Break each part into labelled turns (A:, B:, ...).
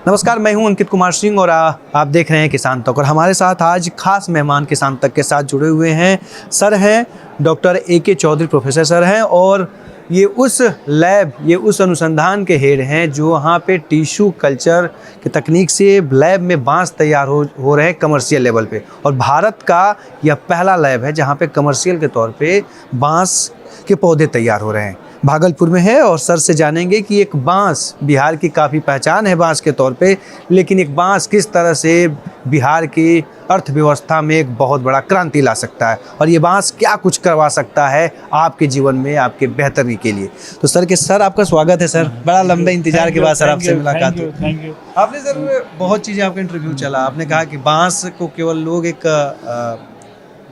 A: नमस्कार, मैं हूं अंकित कुमार सिंह और आप देख रहे हैं किसान तक। और हमारे साथ आज खास मेहमान किसान तक के साथ जुड़े हुए हैं सर हैं doctor AK Chaudhary, professor sir हैं। और ये उस अनुसंधान के हेड हैं जो वहाँ पे टिश्यू कल्चर की तकनीक से लैब में बांस तैयार हो रहे हैं कमर्शियल लेवल पे। और भारत का यह पहला लैब है जहाँ पे कमर्शियल के तौर पे बांस के पौधे तैयार हो रहे हैं। भागलपुर में है। और सर से जानेंगे कि एक बांस, बिहार की काफ़ी पहचान है बांस के तौर पे, लेकिन एक बांस किस तरह से बिहार की अर्थव्यवस्था में एक बहुत बड़ा क्रांति ला सकता है और ये बांस क्या कुछ करवा सकता है आपके जीवन में, आपके बेहतरी के लिए। तो सर आपका स्वागत है सर। बड़ा लंबे इंतजार के बाद सर आपसे मुलाकात हुई।
B: Thank you.
A: आपने सर बहुत चीज़ें, आपका इंटरव्यू चला, आपने कहा कि बांस को केवल लोग एक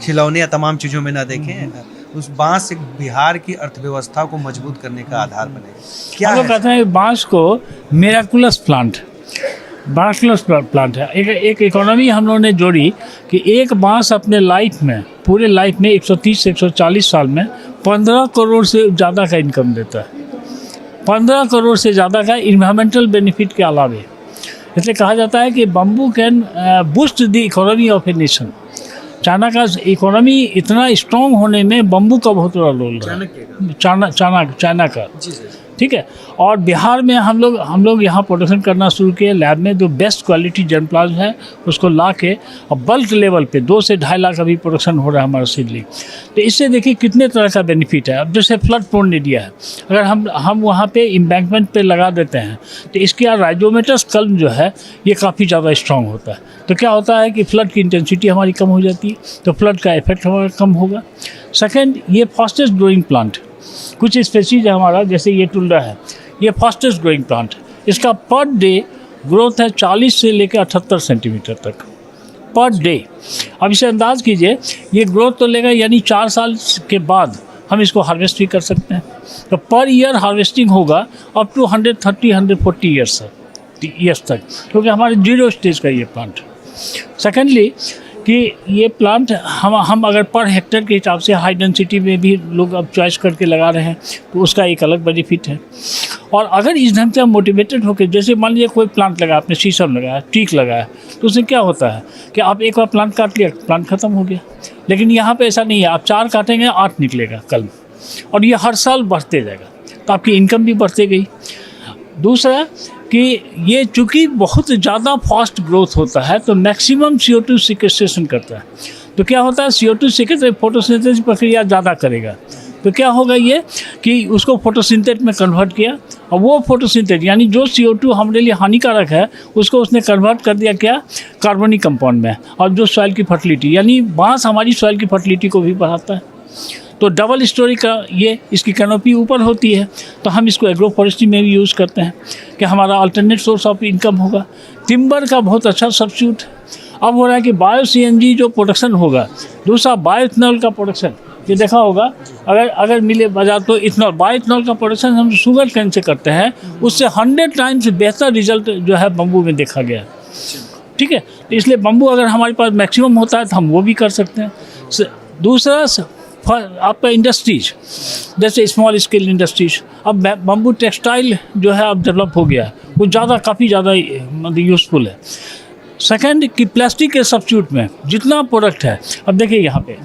A: खिलौने या तमाम चीज़ों में ना देखें, उस बांस एक बिहार की अर्थव्यवस्था को मजबूत करने का आधार बनेगा। क्या
B: हम कहते हैं बांस को मिराकुलस प्लांट है। एक इकोनॉमी हम लोगों ने जोड़ी कि एक बांस अपने लाइफ में, पूरे लाइफ में 130 से 140 साल में 15 करोड़ से ज़्यादा का इनकम देता है। 15 करोड़ से ज़्यादा का इन्वायरमेंटल बेनिफिट के अलावे। इसलिए कहा जाता है कि bamboo can boost the economy of a nation. China का इकोनॉमी इतना स्ट्रॉन्ग होने में बम्बू का बहुत बड़ा रोल रहा है। चाइना का, ठीक है। और बिहार में हम लोग यहाँ प्रोडक्शन करना शुरू किए लैब में। जो बेस्ट क्वालिटी जर्मप्लाज्म है उसको ला के और बल्क लेवल पे 2 से 2.5 लाख अभी प्रोडक्शन हो रहा है हमारा सीडलिंग। तो इससे देखिए कितने तरह का बेनिफिट है। अब जैसे फ्लड प्रोन एरिया है, अगर हम वहाँ पे एम्बैंकमेंट पे लगा देते हैं तो इसके राइजोमेटस कल्म जो है ये काफ़ी ज़्यादा स्ट्रॉन्ग होता है। तो क्या होता है कि फ्लड की इंटेंसिटी हमारी कम हो जाती है, तो फ्लड का इफेक्ट हमारा कम होगा। सेकेंड, ये फास्टेस्ट ग्रोइंग प्लांट। कुछ स्पेसीज है हमारा, जैसे ये टुल्डा है, ये फास्टेस्ट ग्रोइंग प्लांट। इसका पर डे ग्रोथ है 40 से लेकर 78 सेंटीमीटर तक पर डे। अब इसे अंदाज़ कीजिए, ये ग्रोथ तो लेगा, यानी 4 साल के बाद हम इसको हार्वेस्ट भी कर सकते हैं। तो पर ईयर हार्वेस्टिंग होगा अप टू 130-140 ईयर्स तक, क्योंकि हमारे 0 स्टेज का ये प्लांट। सेकेंडली कि ये प्लांट हम अगर पर हेक्टेयर के हिसाब से हाई डेंसिटी में भी लोग अब चॉइस करके लगा रहे हैं, तो उसका एक अलग बेनिफिट है। और अगर इस ढंग से हम मोटिवेटेड होकर, जैसे मान लीजिए कोई प्लांट लगाया, आपने शीशम लगाया, टीक लगाया, तो उससे क्या होता है कि आप एक बार प्लांट काट लिया, प्लांट ख़त्म हो गया। लेकिन यहाँ पे ऐसा नहीं है, आप 4 काटेंगे 8 निकलेगा कल, और ये हर साल बढ़ते जाएगा, तो आपकी इनकम भी बढ़ते गई। दूसरा कि ये चूँकि बहुत ज़्यादा फास्ट ग्रोथ होता है तो मैक्सिमम CO2 सिक्वेस्ट्रेशन करता है। तो क्या होता है, CO2 सिक्वेस्ट्रेशन फोटोसिंथेसिस प्रक्रिया ज़्यादा करेगा। तो क्या होगा ये कि उसको फोटोसिंथेट में कन्वर्ट किया, और वो फोटोसिंथेट यानी जो CO2 हमारे लिए हानिकारक है उसको उसने कन्वर्ट कर दिया क्या, कार्बनिक कंपाउंड में। और जो सॉइल की फर्टिलिटी, यानी बांस हमारी सॉइल की फर्टिलिटी को भी बढ़ाता है। तो डबल स्टोरी का ये इसकी कैनोपी ऊपर होती है, तो हम इसको एग्रो फॉरेस्ट्री में भी यूज़ करते हैं कि हमारा अल्टरनेट सोर्स ऑफ इनकम होगा। टिम्बर का बहुत अच्छा सब्स्टिट्यूट अब हो रहा है कि बायो CNG जो प्रोडक्शन होगा। दूसरा बायोइथेनॉल का प्रोडक्शन, ये देखा होगा, अगर मिले बाजार तो इथेनॉल, बायोइथेनॉल का प्रोडक्शन हम शुगर कैन से करते हैं, उससे 100 टाइम्स बेहतर रिजल्ट जो है बम्बू में देखा गया है। ठीक है, तो इसलिए बम्बू अगर हमारे पास मैक्सिमम होता है तो हम वो भी कर सकते हैं। दूसरा आपका इंडस्ट्रीज, जैसे स्मॉल स्केल इंडस्ट्रीज, अब बम्बू टेक्सटाइल जो है अब डेवलप हो गया है, वो काफ़ी ज़्यादा मतलब यूज़फुल है। सेकंड कि प्लास्टिक के सब्स्टिट्यूट में जितना प्रोडक्ट है, अब देखिए यहाँ पे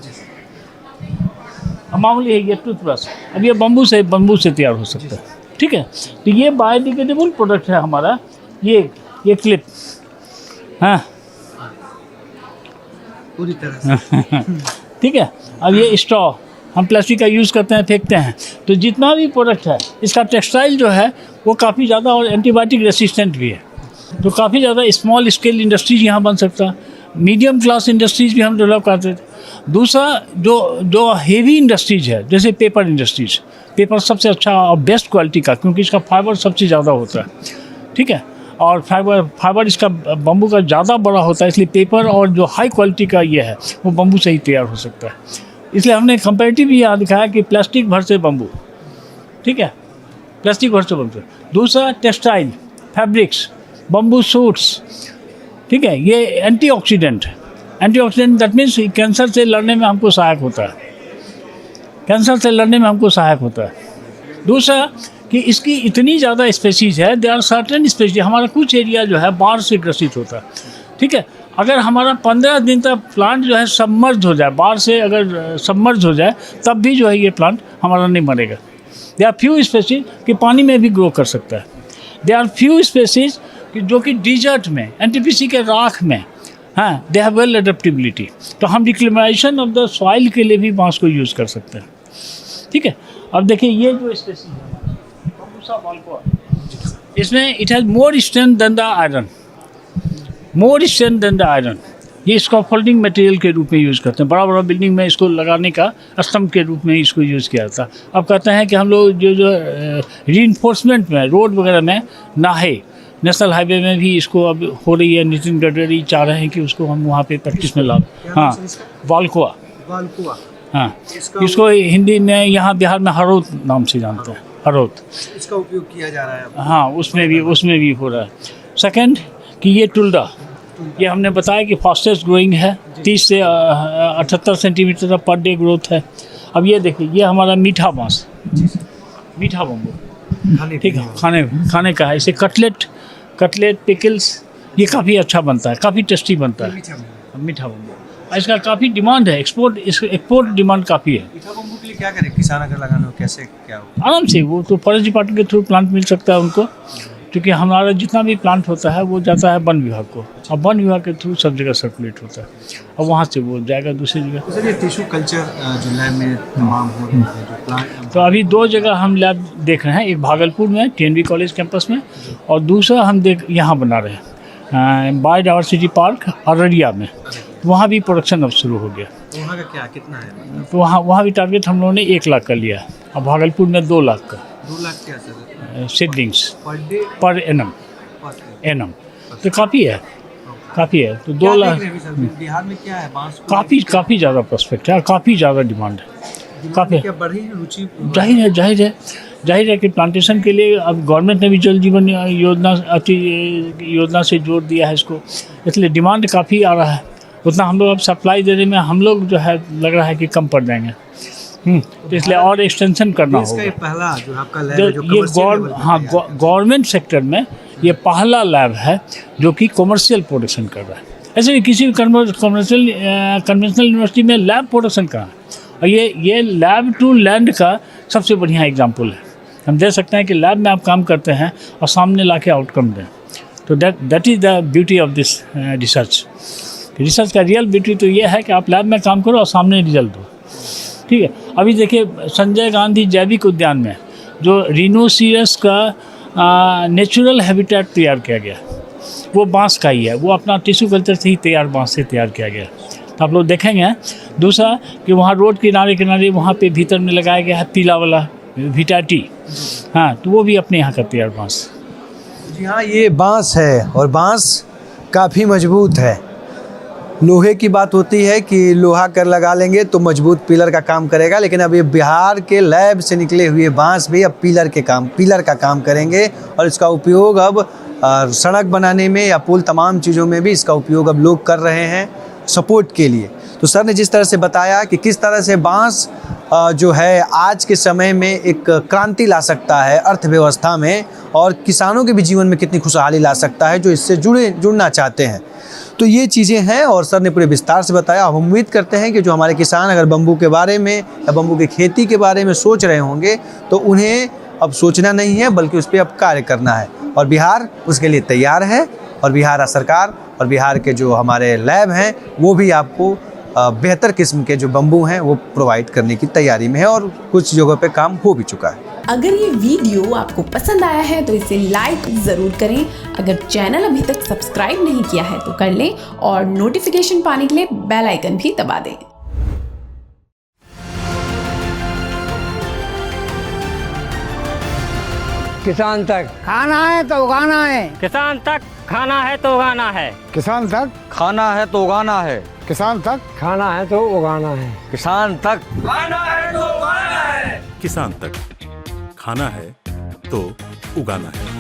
B: मामूली है ये टूथब्रश, अब ये बम्बू से तैयार हो सकता है। ठीक है, तो ये बायोडिग्रेडेबल प्रोडक्ट है हमारा। ये क्लिप, हाँ
A: पूरी तरह से
B: ठीक है। अब ये स्ट्रॉ हम प्लास्टिक का यूज़ करते हैं, फेंकते हैं। तो जितना भी प्रोडक्ट है, इसका टेक्सटाइल जो है वो काफ़ी ज़्यादा और एंटीबायोटिक रेसिस्टेंट भी है। तो काफ़ी ज़्यादा स्मॉल स्केल इंडस्ट्रीज यहाँ बन सकता है। मीडियम क्लास इंडस्ट्रीज भी हम डेवलप करते थे। दूसरा जो हेवी इंडस्ट्रीज है, जैसे पेपर इंडस्ट्रीज, पेपर सबसे अच्छा और बेस्ट क्वालिटी का, क्योंकि इसका फाइबर सबसे ज़्यादा होता है। ठीक है, और फाइबर इसका बम्बू का ज़्यादा बड़ा होता है, इसलिए पेपर और जो हाई क्वालिटी का ये है वो बम्बू से ही तैयार हो सकता है। इसलिए हमने कंपैरेटिव यहाँ दिखाया कि प्लास्टिक वर्सेस बम्बू। ठीक है, प्लास्टिक वर्सेस बम्बू। दूसरा टेक्सटाइल, फैब्रिक्स, बम्बू सूट्स। ठीक है, ये एंटीऑक्सीडेंट दैट मीन्स कैंसर से लड़ने में हमको सहायक होता है। दूसरा कि इसकी इतनी ज़्यादा स्पेसीज है, दे आर सर्टेन स्पेसीज। हमारा कुछ एरिया जो है बाढ़ से ग्रसित होता है, ठीक है। अगर हमारा 15 दिन तक प्लांट जो है सबमर्ज हो जाए, बाढ़ से अगर सबमर्ज हो जाए, तब भी जो है ये प्लांट हमारा नहीं मरेगा। दे आर फ्यू स्पेसीज कि पानी में भी ग्रो कर सकता है। दे आर फ्यू स्पेसीज कि जो कि डिजर्ट में, एनटीपीसी के राख में, हाँ, दे हैव वेल एडेप्टेबिलिटी। तो हम डिक्लिमाइजेशन ऑफ द सॉइल के लिए भी बांस को यूज़ कर सकते हैं, ठीक है। अब देखिए ये जो स्पेसीज है बम्बूसा वाल्कोआ, इसमें it has more strength than the iron, more strength than the iron. ये स्कैफोल्डिंग मटेरियल के रूप में यूज़ करते हैं। बड़ा बड़ा बिल्डिंग में इसको लगाने का स्तंभ के रूप में इसको यूज़ किया जाता है। अब कहते हैं कि हम लोग जो रीइंफोर्समेंट में, रोड वगैरह में ना है, नेशनल हाईवे में भी इसको अब हो रही है। नितिन गडकरी चाह रहे हैं कि उसको हम वहाँ पे प्रैक्टिस में ला। हाँ, वाल्कोआ, हाँ, इसको हिंदी में यहाँ बिहार में हरोत नाम से जानते हैं, हरोत।
A: इसका उपयोग किया जा रहा है।
B: हाँ, उसमें भी हो रहा है। सेकंड कि ये टुल्डा, ये हमने बताया कि फास्टेस्ट ग्रोइंग है, 30 से 78 सेंटीमीटर पर डे ग्रोथ है। अब ये देखिए, ये हमारा मीठा बांस, मीठा बम्बू, ठीक है, खाने का है। इसे कटलेट पिकल्स ये काफ़ी अच्छा बनता है, काफ़ी टेस्टी बनता है मीठा बम्बू। इसका काफ़ी डिमांड है, एक्सपोर्ट डिमांड काफ़ी है।
A: मीठा बम्बू के लिए क्या करें किसान अगर लगाना हो, कैसे क्या हो?
B: आराम से वो तो फॉरेस्ट डिपार्टमेंट के थ्रू प्लांट मिल सकता है उनको, क्योंकि हमारा जितना भी प्लांट होता है वो जाता है वन विभाग को, और वन विभाग के थ्रू सब जगह सर्कुलेट होता है, और वहाँ से वो जाएगा दूसरी जगह।
A: सर, ये टिश्यू कल्चर जो लैब में तमाम हो रहे हैं, जो प्लांट,
B: तो अभी 2 जगह हम लैब देख रहे हैं, एक भागलपुर में टीएनबी कॉलेज कैंपस में, और दूसरा हम यहाँ बना रहे हैं बायोडायवर्सिटी पार्क अररिया में। वहाँ भी प्रोडक्शन अब शुरू हो गया।
A: तो वहाँ का कितना है?
B: तो वहाँ भी टारगेट हम लोगों ने 1 लाख का लिया है, और भागलपुर में 2 लाख का।
A: 2 लाख क्या sir?
B: Seedlings
A: per day,
B: per annum, तो काफ़ी है। तो 2 लाख।
A: बिहार में क्या है बांस?
B: काफ़ी ज़्यादा प्रोस्पेक्ट है, काफ़ी ज़्यादा डिमांड है, काफ़ी।
A: क्या बढ़ी है रुचि?
B: जाहिर है कि प्लांटेशन के लिए अब गवर्नमेंट ने भी जल जीवन योजना से जोड़ दिया है इसको, इसलिए डिमांड काफ़ी आ रहा है। उतना हम लोग अब सप्लाई देने में हम लोग जो है लग रहा है कि कम पड़ जाएंगे, तो इसलिए और एक्सटेंशन करना होगा।
A: ये पहला जो आपका लैब है, जो
B: ये गवर्नमेंट सेक्टर में ये पहला लैब है जो कि कमर्शियल प्रोडक्शन कर रहा है। ऐसे भी किसी भी कन्वेंशनल यूनिवर्सिटी में लैब प्रोडक्शन कहाँ है, और ये लैब टू लैंड का सबसे बढ़िया एग्जाम्पल है। हम दे सकते हैं कि लैब में आप काम करते हैं और सामने ला के आउटकम दें, तो that is the beauty of this research का रियल ब्यूटी तो ये है कि आप लैब में काम करो और सामने रिजल्ट दो, ठीक है। अभी देखिए संजय गांधी जैविक उद्यान में जो रिनोसिरस का नेचुरल हैबिटेट तैयार किया गया, वो बांस का ही है, वो अपना टिश्यू कल्चर से ही बांस से तैयार किया गया। तो आप लोग देखेंगे। दूसरा कि वहाँ रोड किनारे वहाँ पे भीतर में लगाया गया है पीला वाला विटाटी, हाँ, तो वो भी अपने यहाँ का तैयार बांस।
A: जी हाँ, ये बांस है और बांस काफ़ी मजबूत है। लोहे की बात होती है कि लोहा कर लगा लेंगे तो मजबूत पिलर का काम करेगा, लेकिन अब ये बिहार के लैब से निकले हुए बांस भी अब पिलर का काम करेंगे, और इसका उपयोग अब सड़क बनाने में या पुल तमाम चीज़ों में भी इसका उपयोग अब लोग कर रहे हैं सपोर्ट के लिए। तो सर ने जिस तरह से बताया कि किस तरह से बांस जो है आज के समय में एक क्रांति ला सकता है अर्थव्यवस्था में, और किसानों के भी जीवन में कितनी खुशहाली ला सकता है जो इससे जुड़ना चाहते हैं। तो ये चीज़ें हैं और सर ने पूरे विस्तार से बताया। हम उम्मीद करते हैं कि जो हमारे किसान अगर बम्बू के बारे में या बम्बू की खेती के बारे में सोच रहे होंगे तो उन्हें अब सोचना नहीं है बल्कि उस पर अब कार्य करना है, और बिहार उसके लिए तैयार है। और बिहार सरकार और बिहार के जो हमारे लैब हैं वो भी आपको बेहतर किस्म के जो बम्बू हैं वो प्रोवाइड करने की तैयारी में है, और कुछ जगहों पे काम हो भी चुका है।
C: अगर ये वीडियो आपको पसंद आया है तो इसे लाइक ज़रूर करें। अगर चैनल अभी तक सब्सक्राइब नहीं किया है तो कर लें, और नोटिफिकेशन पाने के लिए बेल आइकन भी दबा दें।
D: किसान तक खाना है तो उगाना है,
E: किसान तक खाना है तो उगाना है,
D: किसान तक
E: खाना है तो उगाना है,
D: किसान तक खाना है तो उगाना है,
E: किसान तक
F: खाना है तो उगाना है,
G: किसान तक खाना है तो उगाना है।